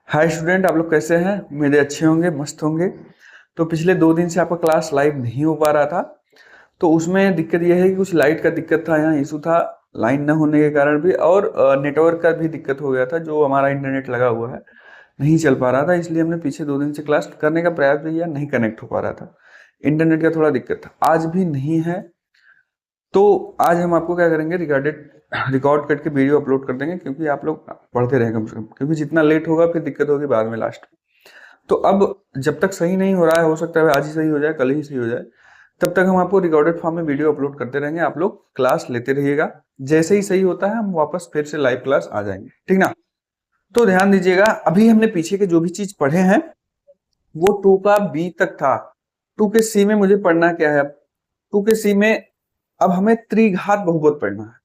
Hi student, आप लोग कैसे हैं? मेरे अच्छे होंगे, मस्त होंगे। तो पिछले 2 दिन से आपका क्लास लाइव नहीं हो पा रहा था। तो उसमें दिक्कत यह है कि कुछ लाइट का दिक्कत था, यहाँ इशू था लाइन न होने के कारण भी, और नेटवर्क का भी दिक्कत हो गया था। जो हमारा इंटरनेट लगा हुआ है नहीं चल पा रहा था, इसलिए हमने पीछे 2 दिन से क्लास करने का प्रयास भी किया, नहीं कनेक्ट हो पा रहा था। इंटरनेट का थोड़ा दिक्कत था, आज भी नहीं है। तो आज हम आपको क्या करेंगे, रिकॉर्ड करके वीडियो अपलोड कर देंगे, क्योंकि आप लोग पढ़ते रहें कम से कम, क्योंकि जितना लेट होगा फिर दिक्कत होगी बाद में लास्ट में। तो अब जब तक सही नहीं हो रहा है, हो सकता है आज ही सही हो जाए, कल ही सही हो जाए, तब तक हम आपको रिकॉर्डेड फॉर्म में वीडियो अपलोड करते रहेंगे। आप लोग क्लास लेते रहिएगा, जैसे ही सही होता है हम वापस फिर से लाइव क्लास आ जाएंगे, ठीक ना? तो ध्यान दीजिएगा, अभी हमने पीछे के जो भी चीज पढ़े हैं वो 2 का बी तक था। 2 के सी में मुझे पढ़ना क्या है? अब 2 के सी में अब हमें त्रिघात बहुपद पढ़ना है।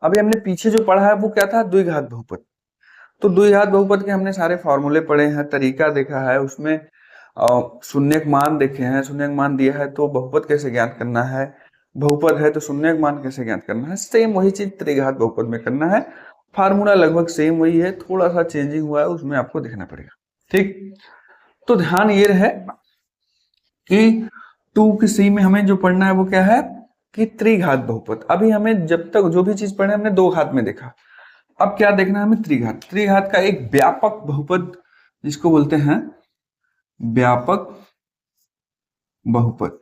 अभी हमने पीछे जो पढ़ा है वो क्या था? द्विघात बहुपद। तो द्विघात बहुपद के हमने सारे फॉर्मूले पढ़े हैं, तरीका देखा है, उसमें शून्यक मान देखे हैं। शून्यक मान दिया है तो बहुपद कैसे ज्ञात करना है, बहुपद है तो शून्यक मान कैसे ज्ञात करना है। सेम वही चीज त्रिघात बहुपद में करना है। फार्मूला लगभग सेम वही है, थोड़ा सा चेंजिंग हुआ है, उसमें आपको देखना पड़ेगा। ठीक, तो ध्यान ये रहे कि 2 की सी में हमें जो पढ़ना है वो क्या है कि त्रिघात बहुपद। अभी हमें जब तक जो भी चीज पढ़े हमने दो घात में देखा, अब क्या देखना है हमें? त्रिघात। त्रिघात का एक व्यापक बहुपद जिसको बोलते हैं व्यापक बहुपद,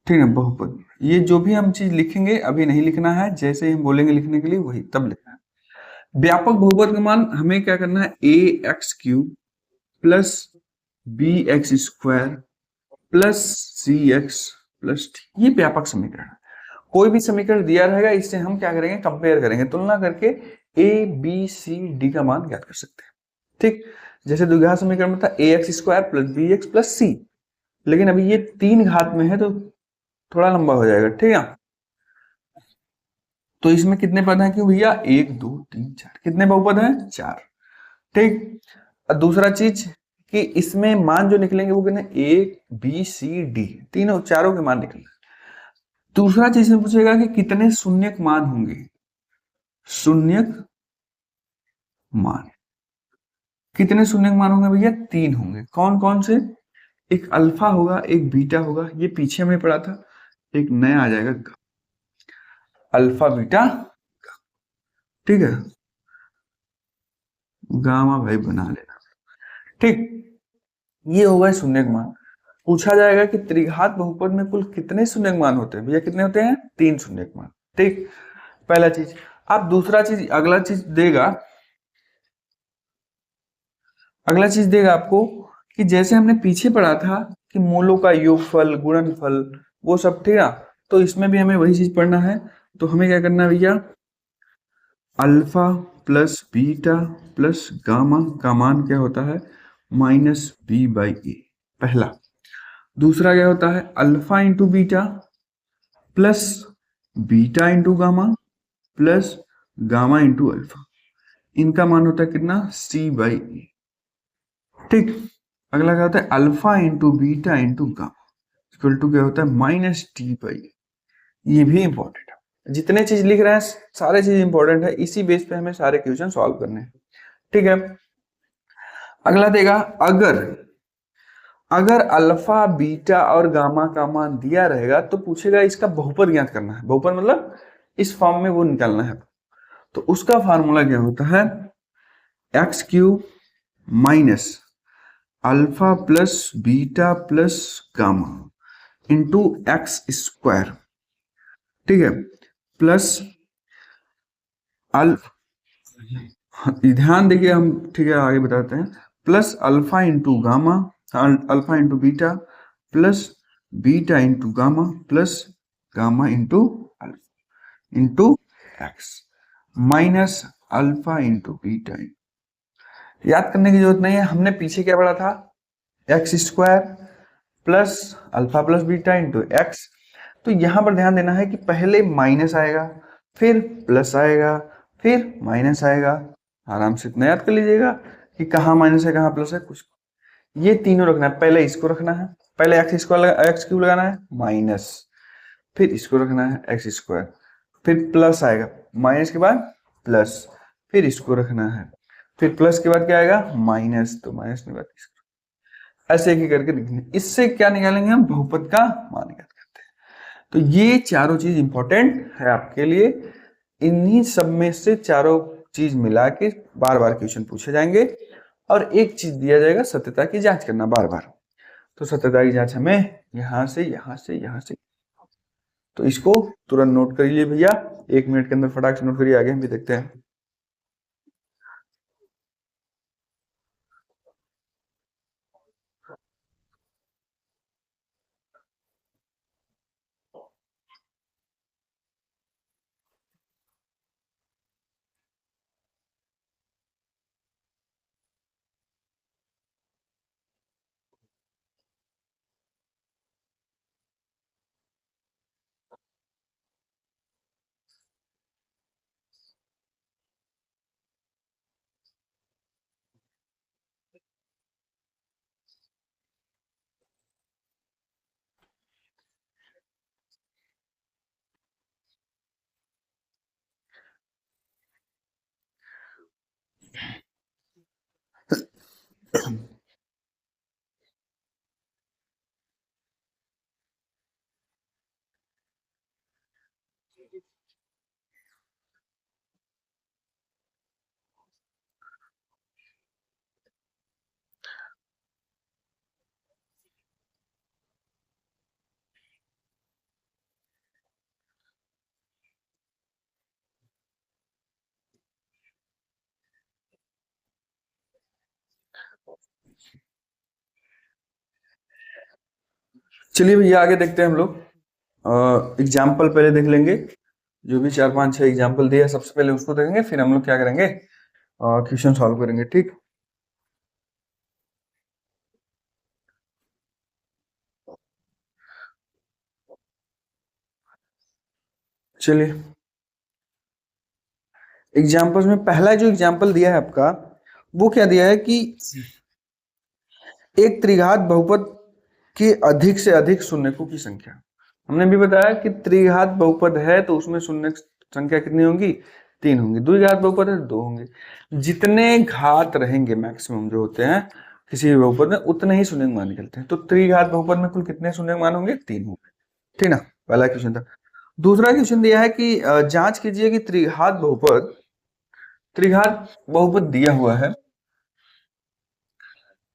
ठीक है, बहुपद। ये जो भी हम चीज लिखेंगे अभी नहीं लिखना है, जैसे ही हम बोलेंगे लिखने के लिए वही तब लिखना है। व्यापक बहुपद का मान हमें क्या करना है? A x cube plus b x square plus c x plus d, ये व्यापक समीकरण है। कोई भी समीकरण दिया रहेगा, इससे हम क्या करेंगे? कंपेयर करेंगे, तुलना करके ए बी सी डी का मान ज्ञात कर सकते हैं। ठीक, जैसे द्विघात समीकरण में था a x square plus b x plus c, लेकिन अभी ये 3 घात में है तो थोड़ा लंबा हो जाएगा, ठीक है। तो इसमें कितने पद हैं? क्यों भैया? 1 2 3 4, कितने बहुपद हैं? 4। ठीक, और दूसरा चीज कि इसमें मान जो निकलेंगे वो कितने? ए बी सी डी, तीनों चारों के मान निकलेंगे। दूसरा चीज में पूछेगा कि कितने शून्यक मान होंगे। शून्यक मान, कितने शून्यक मान होंगे भैया? 3 होंगे। कौन कौन से? एक अल्फा होगा, एक बीटा होगा, ये पीछे में पड़ा था, एक नया आ जाएगा अल्फा बीटा, ठीक है, गामा भाई बना लेना। ठीक, ये होगा शून्यक मान। पूछा जाएगा कि त्रिघात बहुपद में कुल कितने शून्यक मान होते हैं? भैया कितने होते हैं? 3 शून्यक मान। ठीक, पहला चीज। अब दूसरा चीज, अगला चीज देगा आपको कि जैसे हमने पीछे पढ़ा था कि मूलों का योगफल, गुणनफल, वो सब, ठीक है। तो इसमें भी हमें वही चीज पढ़ना है। तो हमें क्या करना है भैया? Alpha plus beta plus gamma का मान क्या होता है? माइनस बी बाई ए, पहला। दूसरा क्या होता है? Alpha into beta plus beta into gamma plus gamma into alpha, इनका मान होता है कितना? C by a. ठीक, अगला क्या होता है? Alpha into beta into gamma equal to क्या होता है? Minus d by. ये भी इंपॉर्टेंट है, जितने चीज लिख रहे हैं सारे चीज इंपॉर्टेंट है, इसी बेस पे हमें सारे क्वेश्चन सॉल्व करने हैं, ठीक है। अगला देगा, अगर अगर अल्फा बीटा और गामा का मान दिया रहेगा तो पूछेगा इसका बहुपद ज्ञात करना है। बहुपद मतलब इस फॉर्म में वो निकालना है। तो उसका फार्मूला क्या होता है? X cube minus alpha plus beta plus gamma into x square, ठीक है, प्लस अल्फा, ध्यान देखिए हम, ठीक है, आगे बताते हैं। Plus alpha into gamma, alpha into beta plus beta into gamma plus gamma into alpha into x minus alpha into beta. याद करने की जरूरत नहीं है, हमने पीछे क्या पढ़ा था? X square plus alpha plus beta into x. तो यहां पर ध्यान देना है कि पहले माइनस आएगा, फिर प्लस आएगा, फिर माइनस आएगा। आराम से इतना याद कर लीजिएगा कि कहाँ माइनस है कहाँ प्लस है, कुछ ये तीनों रखना है। पहले इसको रखना है, पहले एक्स स्क्वायर एक्स क्यूब लगाना है माइनस, फिर इसको रखना है एक्स स्क्वायर, फिर प्लस आएगा, माइनस के बाद प्लस, फिर इसको रखना है। फिर प्लस के बाद क्या आएगा माइनस, तो माइनस के बाद ऐसे एक करके लिखेंगे। इससे क्या निकालेंगे हम, बहुपद का मान ज्ञात करते हैं। तो ये चारों चीज इंपॉर्टेंट है आपके लिए, इन्हीं सब में से चारों चीज मिला के बार बार क्वेश्चन पूछे जाएंगे और एक चीज दिया जाएगा सत्यता की जांच करना बार बार। तो सत्यता की जांच हमें यहां से यहां से यहां से, तो इसको तुरंत नोट कर लीजिए भैया, 1 मिनट के अंदर फटाक से नोट करिए, आगे हम भी देखते हैं। चलिए भैया आगे देखते हैं हम लोग। एग्जाम्पल पहले देख लेंगे, जो भी 4 5 6 एग्जाम्पल दिया है सबसे पहले उसको देखेंगे, फिर हम लोग क्या करेंगे, क्वेश्चन सॉल्व करेंगे, ठीक। चलिए एग्जाम्पल्स में पहला जो एग्जाम्पल दिया है आपका, वो क्या दिया है कि एक त्रिघात बहुपद के अधिक से अधिक शून्यकों की संख्या। हमने भी बताया कि त्रिघात बहुपद है तो उसमें शून्य संख्या कितनी होंगी, 3 होंगी। द्विघात बहुपद है 2 होंगे। जितने घात रहेंगे मैक्सिमम जो होते हैं किसी भी बहुपद में, उतने ही शून्य मान निकलते हैं। तो त्रिघात बहुपद में कुल कितने शून्य मान होंगे, 3 होंगे, ठीक ना। पहला क्वेश्चन था। दूसरा क्वेश्चन दिया है कि जांच कीजिए कि त्रिघात बहुपद दिया हुआ है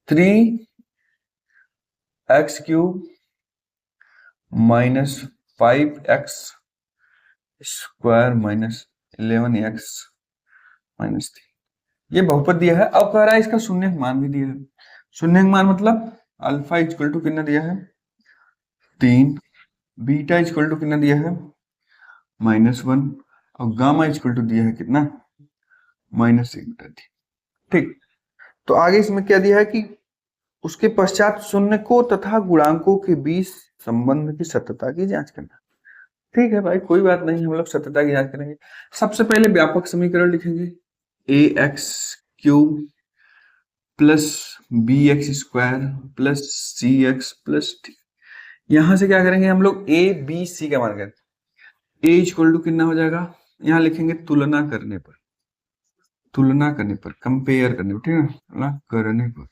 3x³ minus 5x² minus 11x minus 3, ये बहुपद दिया है। अब कह रहा है इसका शून्य मान भी दिया है। शून्य मान मतलब अल्फा इक्वल टू कितना दिया है, 3, बीटा इक्वल टू कितना दिया है, -1, और गामा इक्वल टू दिया है कितना, -1/3, ठीक। तो आगे इसमें क्या दिया है कि उसके पश्चात शून्य को तथा गुणांकों के बीच संबंध की सत्यता की जांच करना। ठीक है भाई, कोई बात नहीं, हम लोग सत्यता की जांच करेंगे। सबसे पहले व्यापक समीकरण लिखेंगे, ax³ plus bx² plus cx plus d। यहां से क्या करेंगे हम लोग, a b c का मान करेंगे। a इक्वल टू कितना हो जाएगा, यहां लिखेंगे तुलना करने पर, कंपेयर करने पर, ठीक है, तुलना करने पर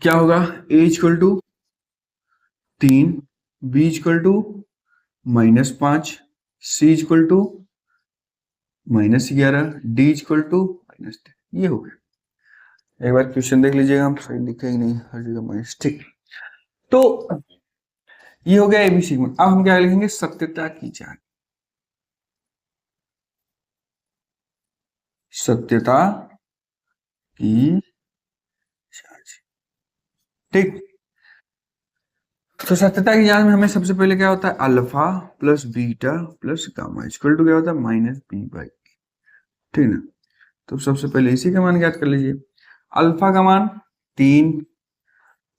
क्या होगा, a equal to 3, b equal to -5, c equal to -11, d equal to -10। ये हो गया। एक बार क्वेश्चन देख लीजिएगा, हम सही लिखे ही नहीं, हर जगह माइनस, ठीक। तो ये हो गया एबीसी। अब हम क्या लिखेंगे, सत्यता की जांच। सत्यता की जांच, ठीक। तो सत्यता की जांच में हमें सबसे पहले क्या होता है, alpha plus beta plus gamma equal to क्या होता है, -b/, ठीक ना। तो सबसे पहले इसी का मान ज्ञात कर लीजिए। अल्फा का मान 3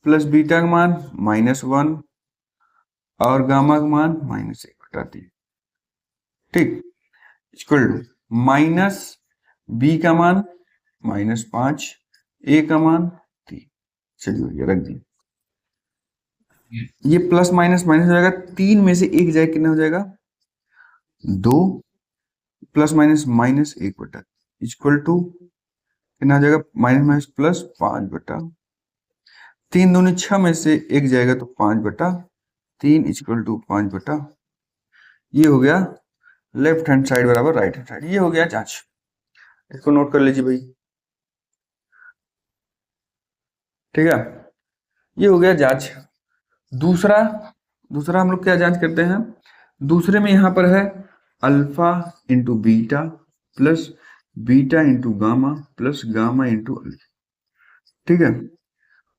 प्लस बीटा का मान -1 और गामा का मान -1/3, ठीक। इक्वल टू माइनस बी का मान -5, ए का मान 3। चलिए ये रख दिए। ये प्लस माइनस माइनस हो जाएगा, 3 में से 1 जाए कितना हो जाएगा, 2 plus minus minus 1/, equal to कितना आ जाएगा, माइनस माइनस प्लस 5/, 3×2=6 में से 1 जाएगा तो 5/3 इक्वल टू 5/, ये हो गया लेफ्ट हैंड साइड बराबर राइट हैंड साइड। ये हो गया जांच, इसको नोट कर लीजिए भाई, ठीक है। ये हो गया जांच। दूसरा दूसरा हम लोग क्या जांच करते हैं, दूसरे में यहां पर है alpha into beta plus beta into gamma plus gamma into alpha, ठीक है।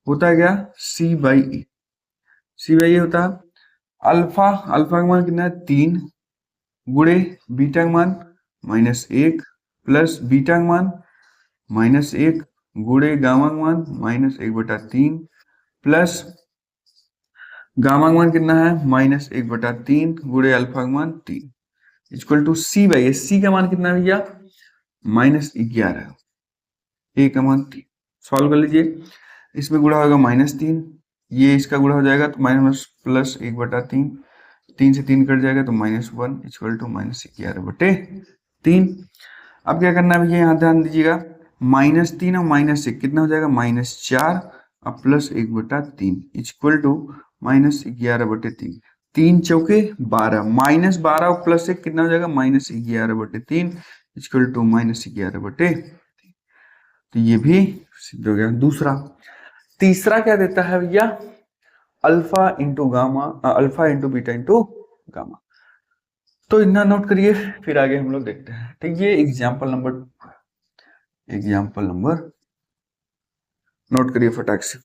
होता है क्या, C/E, C/E होता है अल्फा, अल्फा का मान कितना है 3 गुणे बीटा का मान -1 प्लस बीटा का मान -1 गुणे गामा का मान -1/3 प्लस गामा का मान कितना है -1/3 गुणे अल्फा का मान 3 इक्वल टू C/A। C का मान कितना है भैया -11, A का मान 3। सॉल्व कर लीजिए, इसमें गुणा होगा -3, ये इसका गुणा हो जाएगा तो माइनस प्लस 1/3, 3 से 3 कट जाएगा तो -1 इक्वल टू -11/3। अब क्या करना है भैया, यहाँ ध्यान दीजिएगा, -3 और -1 कितना हो जाएगा -4 और प्लस 1/3 इक्वल टू -11/3, 3 चौके 12, -12 और प्लस 1 कितना हो जाएगा -11/3 इक्वल टू -11/3। तो ये भी सिद्ध हो गया। दूसरा, तीसरा क्या देता है भैया, alpha into gamma, alpha into beta into gamma. तो इतना नोट करिए, फिर आगे हम लोग देखते हैं, ठीक। ये एग्जाम्पल नंबर नोट करिए फटाक से।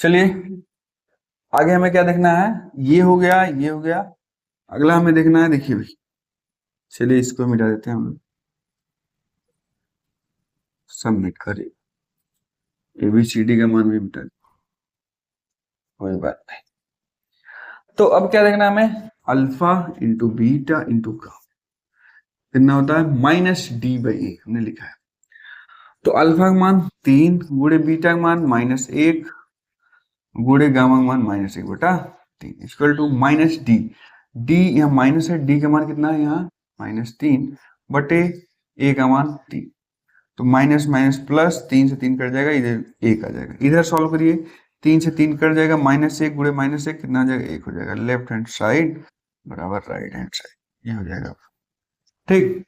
चलिए आगे हमें क्या देखना है, ये हो गया, ये हो गया। अगला हमें देखना है, देखिए भाई, चलिए इसको मिटा देते हैं हम लोग, सबमिट करिए, ABCD का मान भी मिटा दें, कोई बात नहीं। तो अब क्या देखना है हमें, अल्फा इंटू बीटा इंटू का कितना होता है -D/A हमने लिखा है। तो अल्फा का मान 3 गुणे बीटा का मान -1 गुणे गामा का मान -1/3 इक्वल टू -D। D यहाँ माइनस है, D का मान कितना है यहाँ -3 बटे A का मान 3, तो माइनस माइनस प्लस, 3 से 3 कट जाएगा, इधर 1 आ जाएगा। इधर सॉल्व करिए, 3 से 3 कट जाएगा, -1 गुणे -1 कितना आ जाएगा 1 हो जाएगा। लेफ्ट हैंड साइड बराबर राइट हैंड साइड, ये हो जाएगा, ठीक।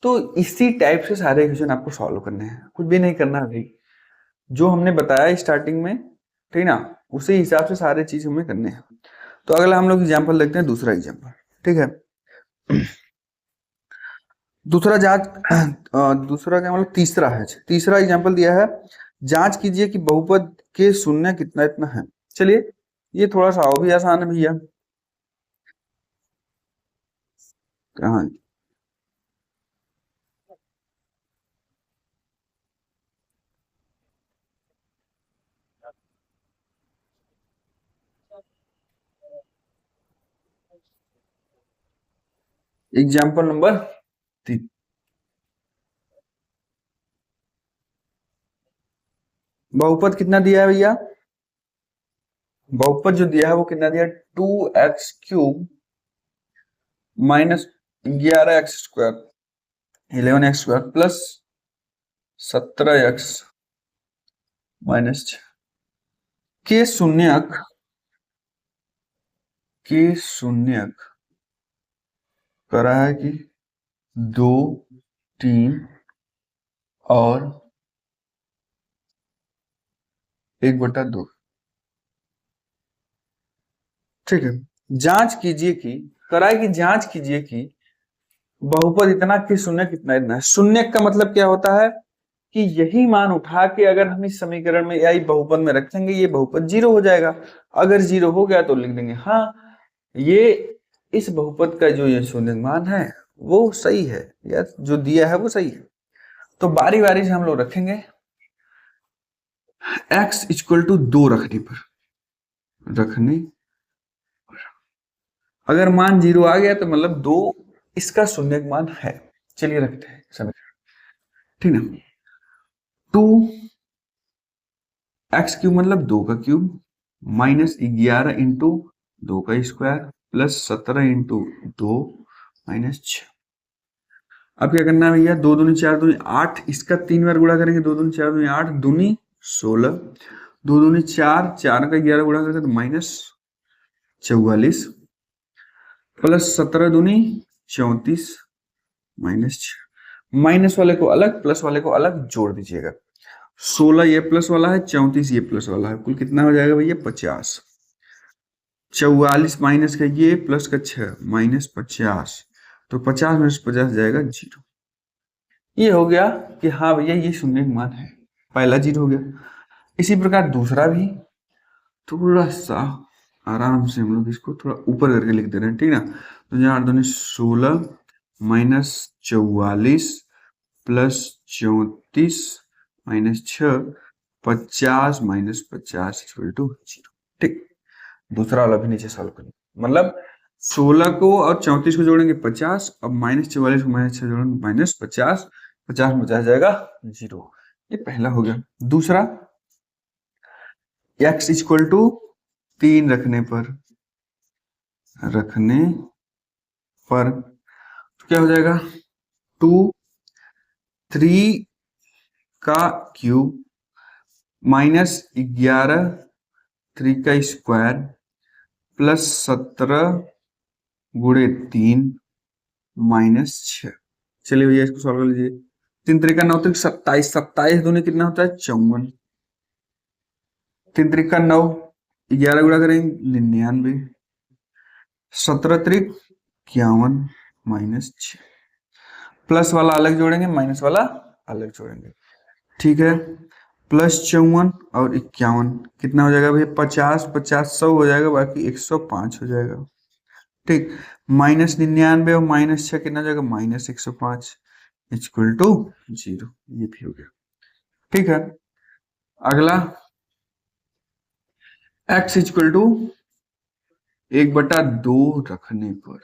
तो इसी टाइप से सारे इक्वेशन आपको सॉल्व करने हैं, कुछ भी नहीं करना है भाई, जो हमने बताया स्टार्टिंग में, ठीक ना, उसी हिसाब से सारे चीज हमें करने हैं। तो अगला हम लोग एग्जाम्पल देखते हैं, दूसरा एग्जाम्पल, ठीक है। दूसरा जांच दूसरा क्या मतलब, तीसरा है, तीसरा एग्जाम्पल दिया है, जांच कीजिए कि बहुपद के शून्य कितना इतना है। चलिए ये थोड़ा सा और भी आसान है भैया, कहाँ, एग्जाम्पल नंबर 3, बहुपद कितना दिया है भैया, बहुपद जो दिया है वो कितना दिया, 2x³ -11x² 11x² plus 17x -6 के शून्यक, के शून्यक करा है कि 2, 3 और 1/2। ठीक है, जांच कीजिए कि कराई की जांच कीजिए कि बहुपद इतना कि शून्य कितना इतना है। शून्य का मतलब क्या होता है कि यही मान उठा के अगर हम इस समीकरण में या बहुपद में रखेंगे ये बहुपद जीरो हो जाएगा। अगर जीरो हो गया तो लिख देंगे हाँ ये इस बहुपद का जो ये शून्य मान है वो सही है या जो दिया है वो सही है। तो बारी बारी से हम लोग रखेंगे x इक्वल टू 2 रखने अगर मान जीरो आ गया तो मतलब 2 इसका शून्य मान है। चलिए रखते हैं समीकरण, ठीक ना। 2x³ मतलब 2 का क्यूब माइनस 11 इंटू 2 का स्क्वायर प्लस 17 इंटू 2 माइनस 6। अब क्या करना है भैया, 2 दूनी 4 दूनी 8, इसका 3 बार गुणा करेंगे। 2 दूनी 4 दूनी 8 दूनी 16, 2 दूनी 4, 4 का 11 गुणा करेंगे तो माइनस 44 प्लस 17 दूनी 34 माइनस 6। माइनस वाले को अलग प्लस वाले को अलग जोड़ दीजिएगा। 16 ये प्लस वाला है, 34 ये प्लस वाला है, कुल कितना हो जाएगा भैया 50। 44 माइनस का ये प्लस का 6 माइनस 50, तो 50 माइनस 50 जाएगा 0। ये हो गया कि हाँ भैया ये शून्य मान है, पहला 0 हो गया। इसी प्रकार दूसरा भी थोड़ा सा आराम से हम लोग इसको थोड़ा ऊपर करके लिख दे रहे हैं, ठीक ना। तो यहाँ 8 दूनी 16 minus 44 plus 34 minus 6, 50 minus 50 equal to 0। ठीक, दूसरा वाला भी नीचे सॉल्व करें, मतलब 16 को और 34 को जोड़ेंगे 50, अब माइनस 44 को माइनस 6 जोड़ेंगे माइनस 50, 50 में 50 जाएगा 0। ये पहला हो गया। दूसरा x इक्वल टू 3 रखने पर तो क्या हो जाएगा 2 3 का क्यूब माइनस 11 3 का स्क्वायर प्लस 17 गुणे 3 माइनस 6। चलिए भैया इसको सॉल्व कर लीजिए। 3 3 का 9 3 27, 27 दूनी कितना होता है 54, 3 3 का 9, 11 गुणा करेंगे 99, 17 3 51 माइनस 6। प्लस वाला अलग जोड़ेंगे माइनस वाला अलग जोड़ेंगे, ठीक है। प्लस 54 और 51 कितना हो जाएगा भैया 50, 50 100 हो जाएगा, बाकी 105 हो जाएगा। ठीक, माइनस 99 और माइनस 6 कितना हो जाएगा माइनस 105 इक्वल टू 0। ये भी हो गया, ठीक है। अगला x इक्वल टू 1/2 रखने पर,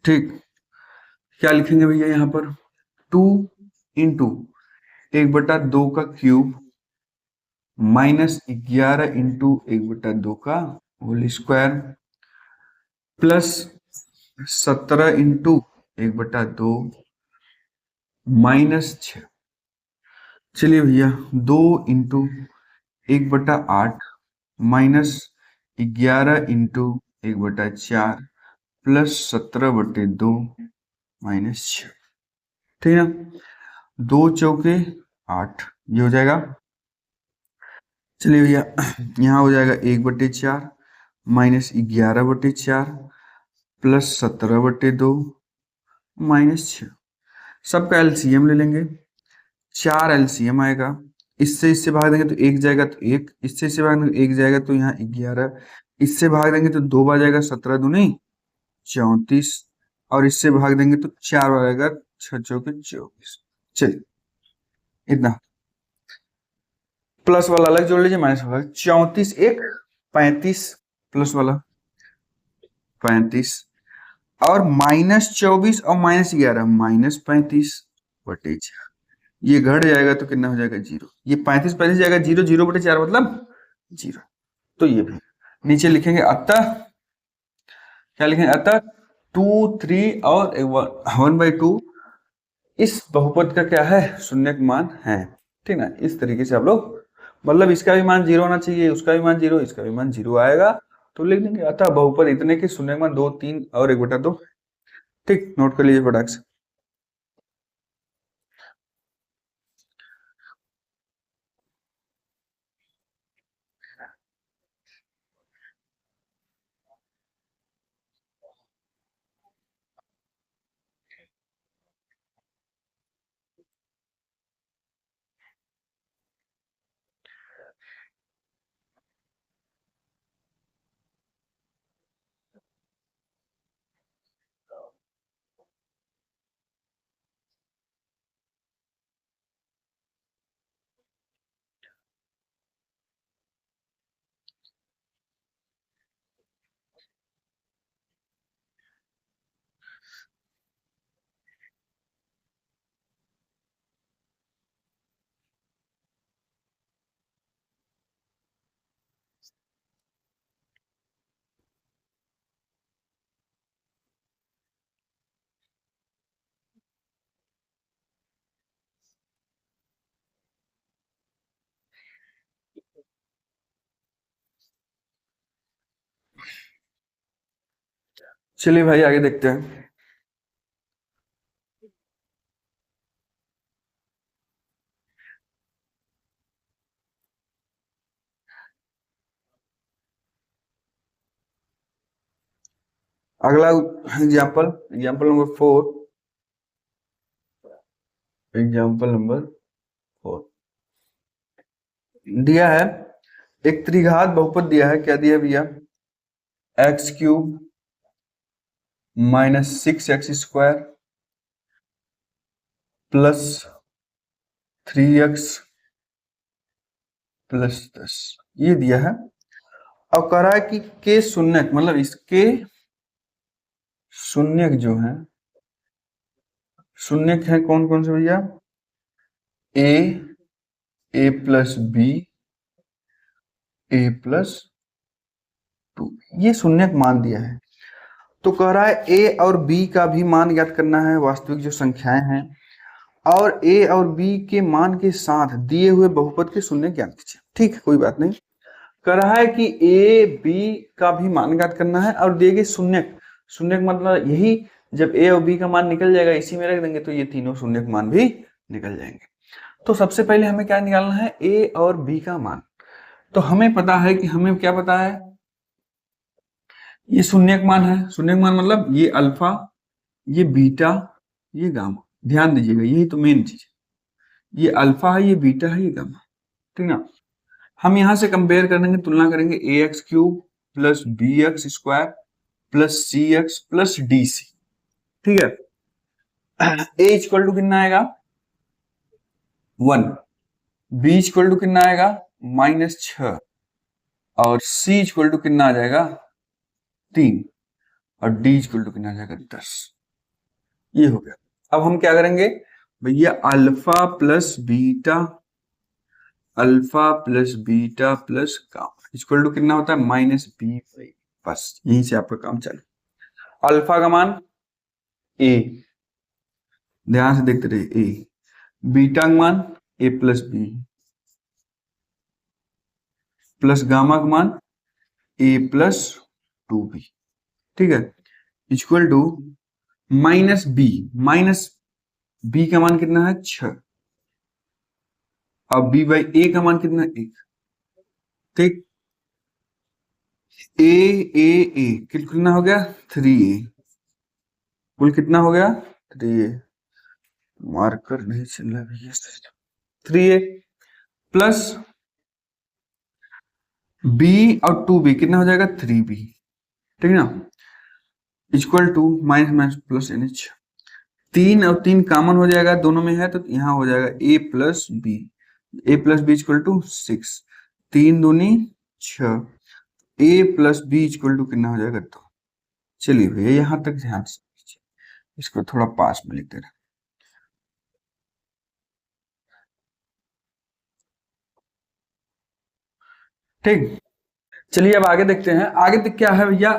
ठीक, क्या लिखेंगे भैया यहाँ पर 2 इंटू 1/2 का क्यूब माइनस 11 इंटू 1/2 का whole square plus 17 into 1/2 minus 6। चलिए भैया 2 into 1/8 minus 11 into 1/4 plus 17/2 minus 6, ठीक है ना। 2 चौके 8 ये हो जाएगा। चलिए भैया यहाँ हो जाएगा 1/4 माइनस 11/4 प्लस 17/2 माइनस 6। सबका एलसीएम ले लेंगे, 4 एलसीएम आएगा। इससे इससे भाग देंगे तो 1 जाएगा, तो 1 इससे इससे भाग देंगे 1 जाएगा, तो यहाँ 11, इससे भाग देंगे तो 2 बार जाएगा, 17 दूनी 34, और इससे भाग देंगे तो 4 बार आएगा, 6 चौके 24। चलिए इतना, प्लस वाला अलग जोड़ लीजिए माइनस वाला, 34 1 35 प्लस वाला 35 और माइनस 24 और माइनस 11 माइनस 35/4, ये घट जाएगा तो कितना हो जाएगा 0। ये 35 35 जाएगा 0, 0/4 मतलब 0। तो ये भी नीचे लिखेंगे, अतः क्या लिखेंगे, अतः 2 3 और 1/2 इस बहुपद का क्या है शून्यक मान है, ठीक ना। इस तरीके से आप लोग मतलब इसका भी मान 0 होना चाहिए, उसका भी मान 0, इसका भी मान 0 आएगा तो लिख देंगे अतः बहुपद इतने के शून्यक मान 2 3 और 1/2। ठीक, नोट कर लीजिए फटाक से। चलिए भाई आगे देखते हैं। अगला example, example number 4। Example number 4 दिया है, एक त्रिघात बहुपद दिया है। क्या दिया भैया? x³ minus 6x² plus 3x plus 10 ये दिया है। अब कह रहा है कि के शून्यक, मतलब इसके शून्यक जो है, शून्यक है कौन कौन से भैया? A plus b, a plus 2, ये शून्यक मान दिया है। तो कह रहा है ए और बी का भी मान ज्ञात करना है, वास्तविक जो संख्याएं हैं, और ए और बी के मान के साथ दिए हुए बहुपद के शून्य ज्ञात कीजिए। ठीक है, कोई बात नहीं। कह रहा है कि ए बी का भी मान ज्ञात करना है और दिए गए शून्यक, शून्यक मतलब यही, जब ए और बी का मान निकल जाएगा इसी में रख देंगे तो ये तीनों शून्यक मान भी निकल जाएंगे। तो सबसे पहले हमें क्या निकालना है? ए और बी का मान। तो हमें पता है कि, हमें क्या पता है? ये शून्यक मान है। शून्यक मान मतलब ये अल्फा, ये बीटा, ये गामा। ध्यान दीजिएगा, यही तो मेन चीज है। ये अल्फा है, ये बीटा है, ये गामा। ठीक ना? हम यहां से कंपेयर करेंगे, तुलना करेंगे ax³ plus bx² plus cx plus dc। ठीक है, a इक्वल टू कितना आएगा? 1, b इक्वल टू कितना आएगा? -6, और c इक्वल टू कितना आ जाएगा? 3, और d इक्वल टू कितना आ जाएगा? 10। ये हो गया। अब हम क्या करेंगे भैया? Alpha plus beta, alpha plus beta plus gamma equal to कितना होता है? -b/। बस यहीं से आपका काम चालू। अल्फा का मान a, ध्यान से देखते रहिए, a। बीटा का मान a plus b, plus gamma का मान a प्लस 2b। ठीक है, equal to -b, minus b का मान कितना है? 6, और b/a का मान कितना है? 1। ठीक, ए कितना हो गया? 3a। कुल कितना हो गया? 3a। मार्कर नहीं चल रहा भैया। 3a प्लस b और 2b कितना हो जाएगा? 3b। ठीक है ना? Equal to minus minus plus NH, 3 और 3 कॉमन हो जाएगा, दोनों में है, तो यहाँ हो जाएगा a plus b. A plus b equal to 6, 3 दूनी 6, a plus b equal to कितना हो जाएगा? 2। चलिए भैया यहां तक ध्यान से, इसको थोड़ा पास में लिखते रहे। ठीक, चलिए अब आगे देखते हैं। आगे तक क्या है भैया?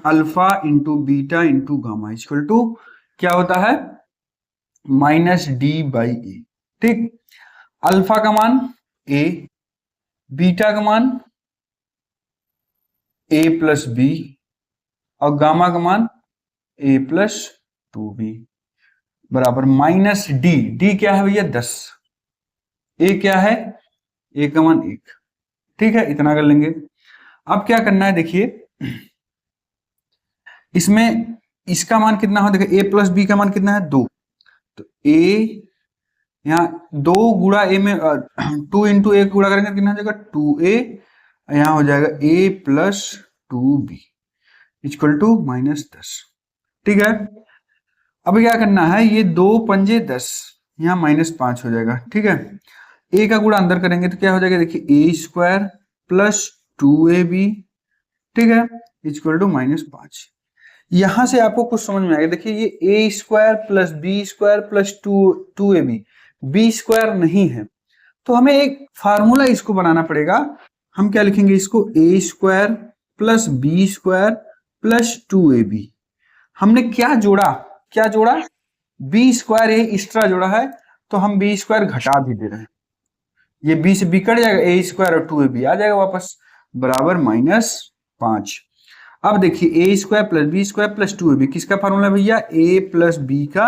Alpha into beta into gamma equal to क्या होता है? -d/a। ठीक, अल्फा का मान a, बीटा का मान a प्लस बी, और गामा का मान a प्लस 2b बराबर -d। d क्या है भैया? 10। a क्या है? a का मान 1। ठीक है, इतना कर लेंगे। अब क्या करना है देखिए, इसमें इसका मान कितना हो? देखिए a प्लस बी का मान कितना है? 2। तो a यहाँ 2 गुणा a में 2 इंटू a गुणा करेंगे कितना हो जाएगा? 2a। यहाँ हो जाएगा a plus 2b equal to -10। ठीक है, अब क्या करना है? ये 2 पंजे 10, यहाँ -5 हो जाएगा। ठीक है, a का गुणा अंदर करेंगे तो क्या हो जाएगा? देखिए a² प्लस 2ab, ठीक है, इक्वल टू -5। यहां से आपको कुछ समझ में आएगा। देखिए ये a² plus b² plus 2ab, b² नहीं है, तो हमें एक फार्मूला इसको बनाना पड़ेगा। हम क्या लिखेंगे इसको? a² plus b² plus 2ab। हमने क्या जोड़ा? क्या जोड़ा? b² ये एक्स्ट्रा जोड़ा है, तो हम b² घटा भी दे रहे हैं। ये b से b कट जाएगा, a² और 2ab आ जाएगा वापस, बराबर -5। अब देखिए a square plus b square plus 2ab किसका फॉर्मूला भैया, ए प्लस बी का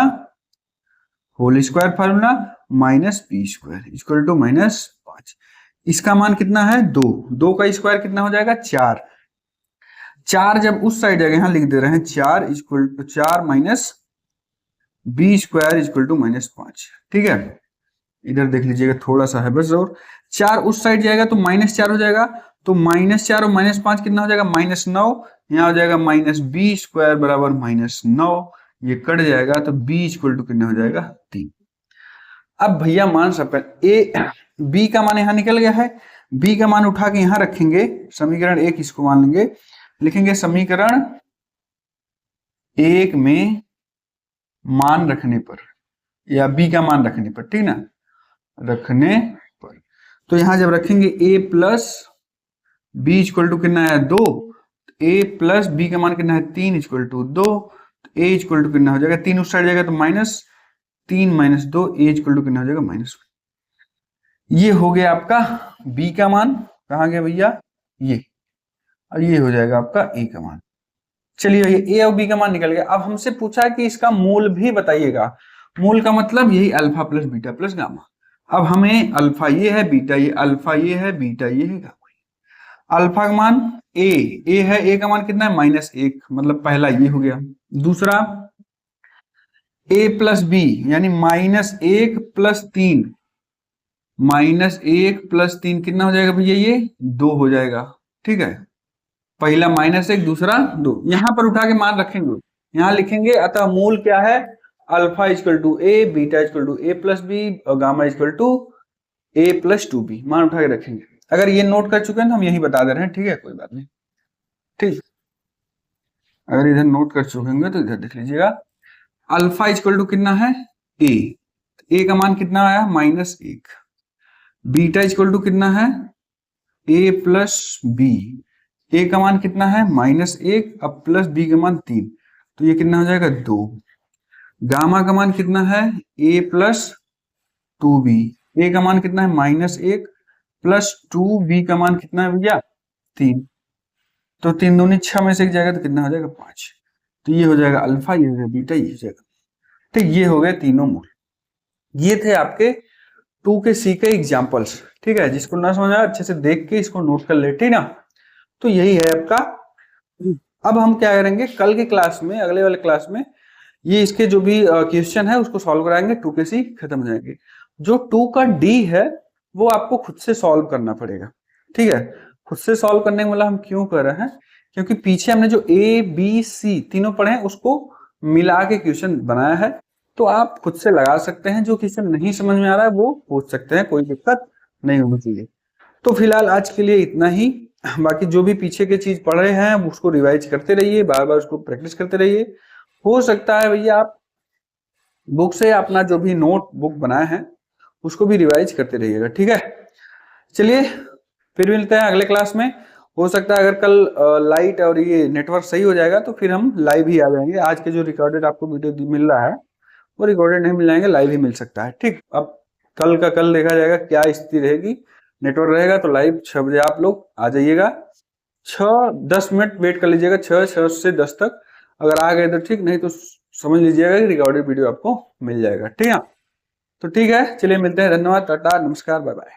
whole square formula minus b square equal to -5। इसका मान कितना है 2, 2 का स्क्वायर कितना हो जाएगा 4, 4 जब उस साइड जाएगा यहां लिख दे रहे हैं 4 equal to 4 minus b square equal to -5। ठीक है, इधर देख लीजिएगा थोड़ा सा है बस, और 4 उस साइड जाएगा तो -4 हो जाएगा, तो -4 और -5 कितना हो जाएगा -9, यहाँ हो जाएगा माइनस बी स्क्वायर बराबर -9, ये कट जाएगा तो बी इक्वल टू कितना हो जाएगा 3। अब भैया मान सकते ए बी का मान यहां निकल गया है, बी का मान उठा के यहां रखेंगे, समीकरण 1 इसको मान लेंगे, लिखेंगे समीकरण 1 में मान रखने पर या बी का मान रखने पर, ठीक ना, रखने पर, तो यहां जब रखेंगे a plus b equal to कितना है 2, a प्लस बी का मान कितना है 3 इक्वल टू 2, तो a इक्वल टू कितना हो जाएगा, 3 उस साइड जाएगा तो -3 माइनस 2, a इक्वल टू कितना हो जाएगा -1। ये हो गया आपका b का मान, कहाँ गया भैया ये, और ये हो जाएगा आपका a का मान। चलिए भैया a और b का मान निकल गया। अब हमसे पूछा कि इसका मूल भी बताइएगा, मूल का मतलब यही alpha plus beta plus gamma. अब हमें अल्फा ये है, बीटा ये, अल्फा ये है, बीटा ये है, गामा। अल्फा का मान ए है, ए का मान कितना है -1, मतलब पहला ये हो गया। दूसरा ए प्लस बी यानी -1 प्लस 3, -1 प्लस 3 कितना हो जाएगा भैया, ये 2 हो जाएगा। ठीक है, पहला -1 दूसरा 2, यहां पर उठा के मान रखेंगे, यहां लिखेंगे अतः मूल क्या है, alpha equal to a, beta equal to a plus b और gamma equal to a plus 2b, मान उठा के रखेंगे। अगर ये नोट कर चुके हैं तो हम यही बता दे रहे हैं, ठीक है, कोई बात नहीं। ठीक, अगर इधर नोट कर चुके होंगे तो इधर देख लीजिएगा, अल्फा इक्वल टू कितना है ए का मान कितना आया -1, बीटा इक्वल टू कितना है ए प्लस बी, ए का मान कितना है -1 अब प्लस बी का मान 3, तो ये कितना हो जाएगा 2। गामा का मान कितना है a प्लस 2b, ए का मान कितना है -1 प्लस 2b का मान कितना है भैया 3, तो 3 दूनी 6 में से एक जाएगा तो कितना हो जाएगा 5, तो ये हो जाएगा अल्फा, ये हो जाएगा बीटा, ये हो जाएगा। तो ये हो गए तीनों मूल। ये थे आपके 2 के सी के एग्जाम्पल्स। ठीक है, जिसको ना समझ आया अच्छे से देख के इसको नोट कर ले, ठीक ना। तो यही है आपका। अब हम क्या करेंगे कल के क्लास में, अगले वाले क्लास में ये इसके जो भी क्वेश्चन है उसको सॉल्व कराएंगे, 2 के सी खत्म हो जाएंगे। जो 2 का डी है वो आपको खुद से सॉल्व करना पड़ेगा। ठीक है, खुद से सॉल्व करने का मतलब हम क्यों कर रहे हैं, क्योंकि पीछे हमने जो ए बी सी तीनों पढ़े हैं उसको मिला के क्वेश्चन बनाया है, तो आप खुद से लगा सकते हैं। जो क्वेश्चन नहीं समझ में आ रहा है वो पूछ सकते हैं, कोई दिक्कत नहीं होनी चाहिए। तो फिलहाल आज के लिए इतना ही। बाकी जो भी पीछे के चीज पढ़ रहे हैं उसको रिवाइज करते रहिए, बार बार उसको प्रैक्टिस करते रहिए। हो सकता है भैया आप बुक से अपना जो भी नोट बुक बनाए हैं उसको भी रिवाइज करते रहिएगा। ठीक है, चलिए फिर मिलते हैं अगले क्लास में। हो सकता है अगर कल लाइट और ये नेटवर्क सही हो जाएगा तो फिर हम लाइव ही आ जाएंगे। आज के जो रिकॉर्डेड आपको वीडियो मिल रहा है वो रिकॉर्डेड नहीं मिल जाएंगे, लाइव ही मिल सकता है। ठीक, अब कल का कल देखा जाएगा क्या स्थिति रहेगी। नेटवर्क रहेगा तो लाइव 6 बजे आप लोग आ जाइएगा, 6-10 मिनट वेट कर लीजिएगा, 6 से 10 तक। अगर आ गए तो ठीक, नहीं तो समझ लीजिएगा कि रिकॉर्डेड वीडियो आपको मिल जाएगा। ठीक है, तो ठीक है, चलिए मिलते हैं। धन्यवाद, टाटा, नमस्कार, बाय बाय।